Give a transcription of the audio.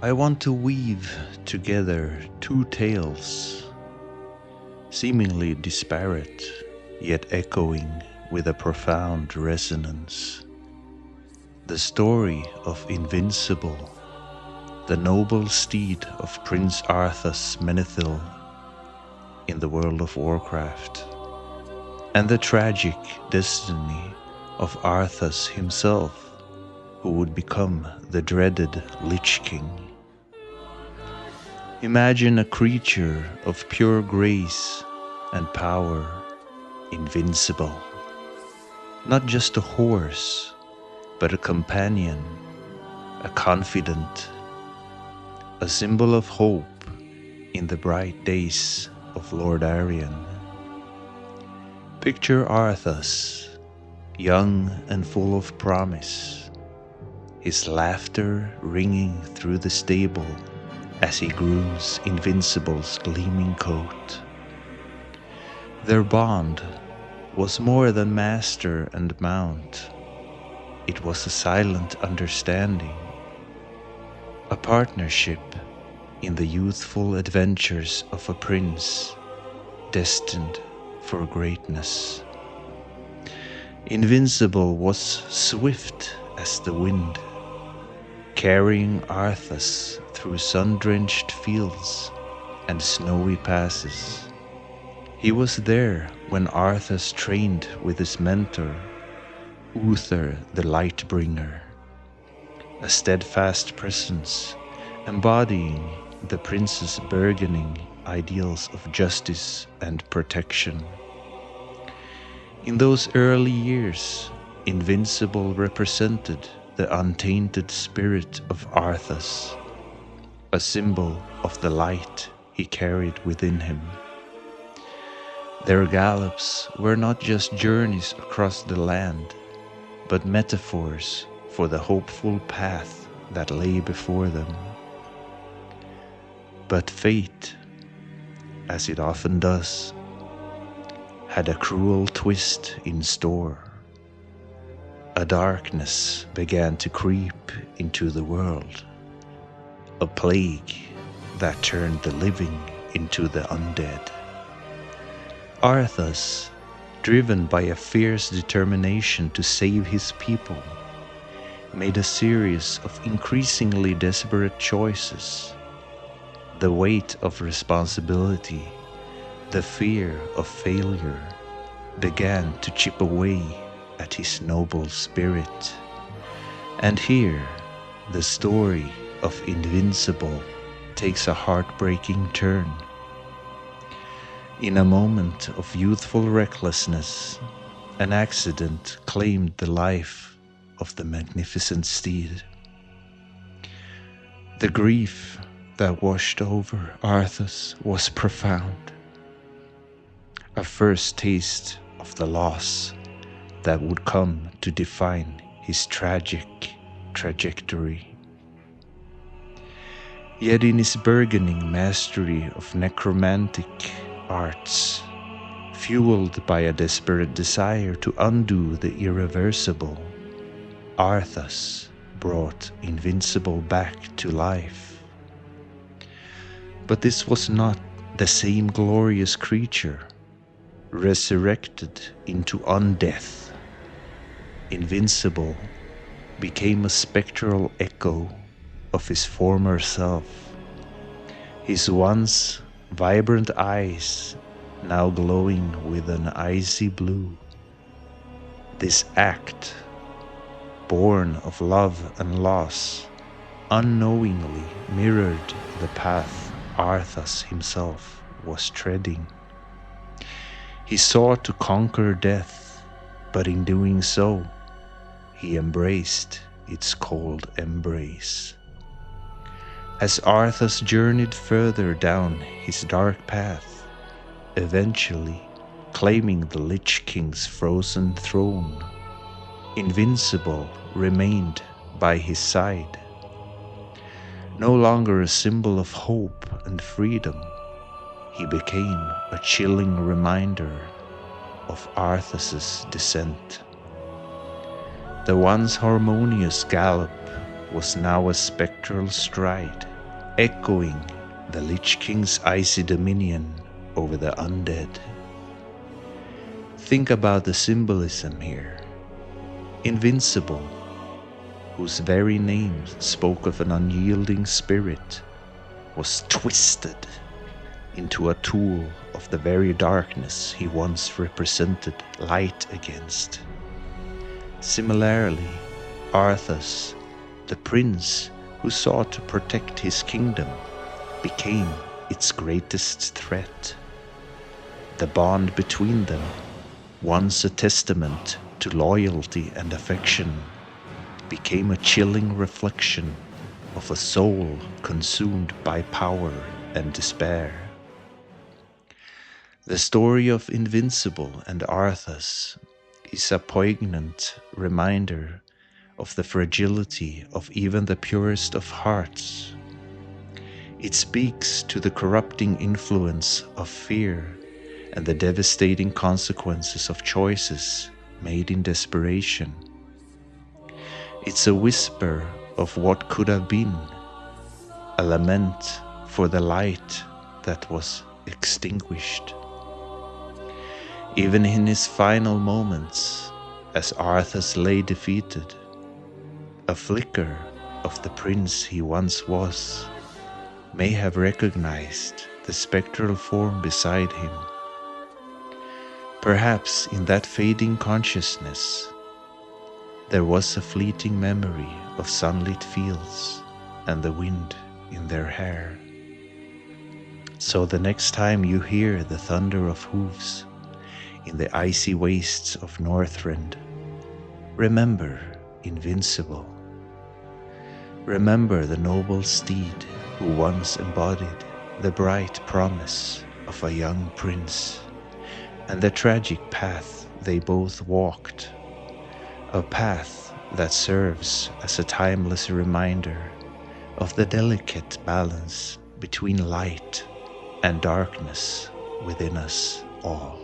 I want to weave together two tales, seemingly disparate, yet echoing with a profound resonance. The story of Invincible, the noble steed of Prince Arthas Menethil in the world of Warcraft, and the tragic destiny of Arthas himself, who would become the dreaded Lich King. Imagine a creature of pure grace and power, invincible. Not just a horse, but a companion, a confidant, a symbol of hope in the bright days of Lordaeron. Picture Arthas, young and full of promise, his laughter ringing through the stable as he grooms Invincible's gleaming coat. Their bond was more than master and mount. It was a silent understanding, a partnership in the youthful adventures of a prince destined for greatness. Invincible was swift as the wind, carrying Arthas through sun-drenched fields and snowy passes. He was there when Arthas trained with his mentor, Uther the Lightbringer, a steadfast presence embodying the prince's burgeoning ideals of justice and protection. In those early years, Invincible represented the untainted spirit of Arthas, a symbol of the light he carried within him. Their gallops were not just journeys across the land, but metaphors for the hopeful path that lay before them. But fate, as it often does, had a cruel twist in store. A darkness began to creep into the world, a plague that turned the living into the undead. Arthas, driven by a fierce determination to save his people, made a series of increasingly desperate choices. The weight of responsibility, the fear of failure, began to chip away at his noble spirit. And here, the story of Invincible takes a heartbreaking turn. In a moment of youthful recklessness, an accident claimed the life of the magnificent steed. The grief that washed over Arthas was profound. A first taste of the loss that would come to define his tragic trajectory. Yet in his burgeoning mastery of necromantic arts, fueled by a desperate desire to undo the irreversible, Arthas brought Invincible back to life. But this was not the same glorious creature, resurrected into undeath. Invincible became a spectral echo of his former self, his once vibrant eyes now glowing with an icy blue. This act, born of love and loss, unknowingly mirrored the path Arthas himself was treading. He sought to conquer death, but in doing so, he embraced its cold embrace. As Arthas journeyed further down his dark path, eventually claiming the Lich King's frozen throne, Invincible remained by his side. No longer a symbol of hope and freedom, he became a chilling reminder of Arthas's descent. The once harmonious gallop was now a spectral stride, echoing the Lich King's icy dominion over the undead. Think about the symbolism here. Invincible, whose very name spoke of an unyielding spirit, was twisted into a tool of the very darkness he once represented light against. Similarly, Arthas, the prince who sought to protect his kingdom, became its greatest threat. The bond between them, once a testament to loyalty and affection, became a chilling reflection of a soul consumed by power and despair. The story of Invincible and Arthas is a poignant reminder of the fragility of even the purest of hearts. It speaks to the corrupting influence of fear and the devastating consequences of choices made in desperation. It's a whisper of what could have been, a lament for the light that was extinguished. Even in his final moments, as Arthas lay defeated, a flicker of the prince he once was may have recognized the spectral form beside him. Perhaps in that fading consciousness, there was a fleeting memory of sunlit fields and the wind in their hair. So the next time you hear the thunder of hooves in the icy wastes of Northrend, remember Invincible. Remember the noble steed who once embodied the bright promise of a young prince, and the tragic path they both walked, a path that serves as a timeless reminder of the delicate balance between light and darkness within us all.